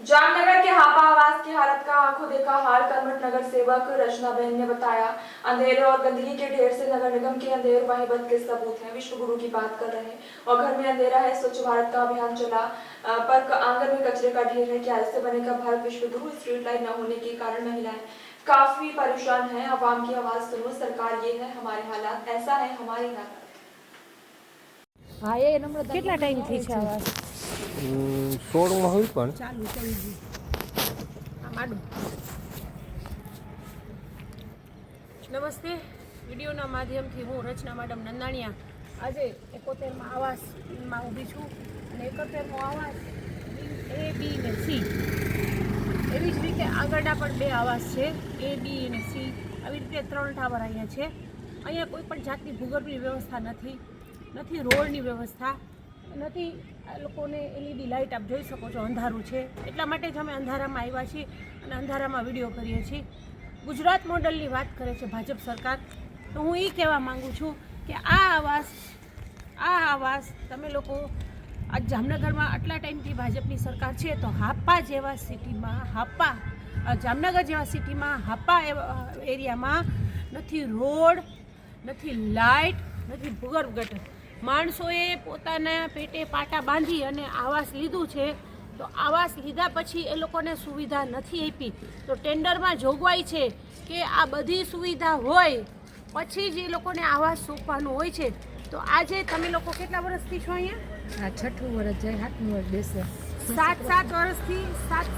जामनगर के हापा आवास की हालत का आंखों देखा हाल कर्मठ नगर सेवक रचनाबेन ने बताया। अंधेरे और गंदगी के ढेर से नगर निगम के अंधेर वहीं बद के सबूत हैं। विश्व गुरु की बात कर रहे हैं और घर में अंधेरा है। स्वच्छ भारत का अभियान चला पर आंगन में कचरे का ढेर है। क्या इससे बनेगा भारत विश्व गुरु? स्ट्रीट लाइट न होने के कारण महिलाएं काफी परेशान है। आवाम की आवाज सुनो, सरकार ये है हमारे हालात, ऐसा है हमारी हालत। हाँ ये नंबर કેટલા ટાઈમથી છે આવાજ 16 હોય પણ ચાલુ થઈ ગયું આ માડું નમસ્તે વિડીયોના માધ્યમથી હું રચના મેડમ નંદાણીયા આજે 71માં આવાસમાં ઊભી છું અને 71મો આવાસ A, B અને C એવી જ રીતે આગળના પણ બે આવાસ છે A, B અને C આવી રીતે 3 ટાવર અહીંયા છે અહીંયા કોઈ પણ જાતની ભૂગર્ભની વ્યવસ્થા નથી રોડની વ્યવસ્થા નથી આ લોકોને LED લાઇટ આપ જોઈ શકો છો અંધારું છે એટલા માટે જ અમે અંધારામાં આવ્યા છીએ અને અંધારામાં વિડીયો કરીએ છીએ ગુજરાત મોડલની વાત કરે છે ભાજપ સરકાર તો હું એ કહેવા માગું છું કે આ આવાસ તમે લોકો આ જામનગરમાં આટલા ટાઈમથી ભાજપની સરકાર છે તો હાપા જેવા સિટીમાં જામનગર જેવા સિટીમાં હાપા એરિયામાં નથી રોડ નથી લાઇટ નથી ભૂગર્ભ ગટર માણસોએ પોતાના પેટે પાટા બાંધી અને આવાસ લીધું છે તો આવાસ લીધા પછી એ લોકોને સુવિધા નથી આપી તો ટેન્ડરમાં જોગવાઈ છે કે આ બધી સુવિધા હોય પછી જ એ લોકોને આવાસ સોંપવાનું હોય છે તો આજે તમે લોકો કેટલા વર્ષથી છો અહીંયા આ છઠ્ઠું વર્ષ જાય 7મું વર્ષ બેસે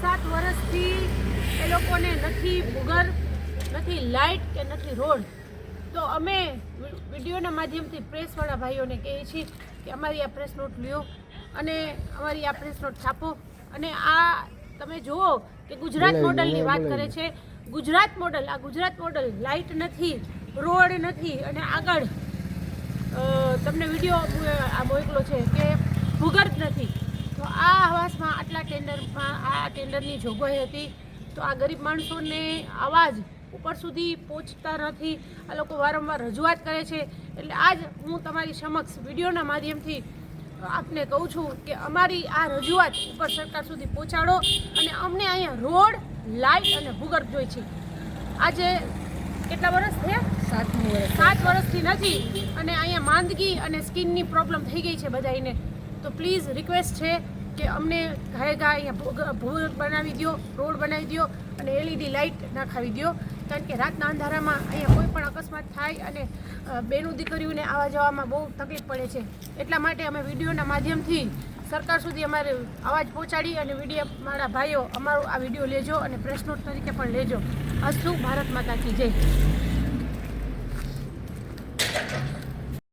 7 વર્ષથી એ લોકોને નથી ભૂગર્ભ નથી લાઇટ કે નથી રોડ તો અમે વિડીયોના માધ્યમથી પ્રેસવાળા ભાઈઓને કહીએ છીએ કે અમારી આ પ્રેસ નોટ લ્યો અને અમારી આ પ્રેસ નોટ છાપો અને આ તમે જુઓ કે ગુજરાત મોડલની વાત કરે છે ગુજરાત મોડલ લાઇટ નથી રોડ નથી અને આગળ તમને વિડીયો આ મોકલો છે કે ભૂગર્ભ નથી તો આ આવાસમાં આટલા ટેન્ડરની જોગવાઈ હતી તો આ ગરીબ માણસોને આવાજ ઉપર સુધી પહોંચતા નથી આ લોકો વારંવાર રજૂઆત કરે છે એટલે આજ હું તમારી સમક્ષ વિડીયોના માધ્યમથી આપને કહું છું કે અમારી આ રજૂઆત ઉપર સરકાર સુધી પહોંચાડો અને અમને અહીંયા રોડ લાઇટ અને ભૂગર્ભ જોઈએ છે આજે કેટલા વર્ષ થયા 7મું વર્ષ 7 વર્ષથી નથી અને અહીંયા માંદગી અને સ્કિનની પ્રોબ્લેમ થઈ ગઈ છે બધાને તો પ્લીઝ રિક્વેસ્ટ છે કે અમને ઘાયગા અહીંયા ભૂગર્ભ બનાવી દો રોડ બનાવી દો અને LED લાઇટ નાખાવી દો કારણ કે રાતના અંધારામાં અહીંયા કોઈ પણ અકસ્માત થાય અને બેનું દીકરીઓને આવવા જવામાં બહુ તકલીફ પડે છે એટલા માટે અમે વિડીયોના માધ્યમથી સરકાર સુધી અમારે અવાજ પહોંચાડી અને મારા ભાઈઓ અમારો આ વિડીયો લેજો અને પ્રેસ નોટ તરીકે પણ લેજો અસ્તુ ભારત માતા કી જય।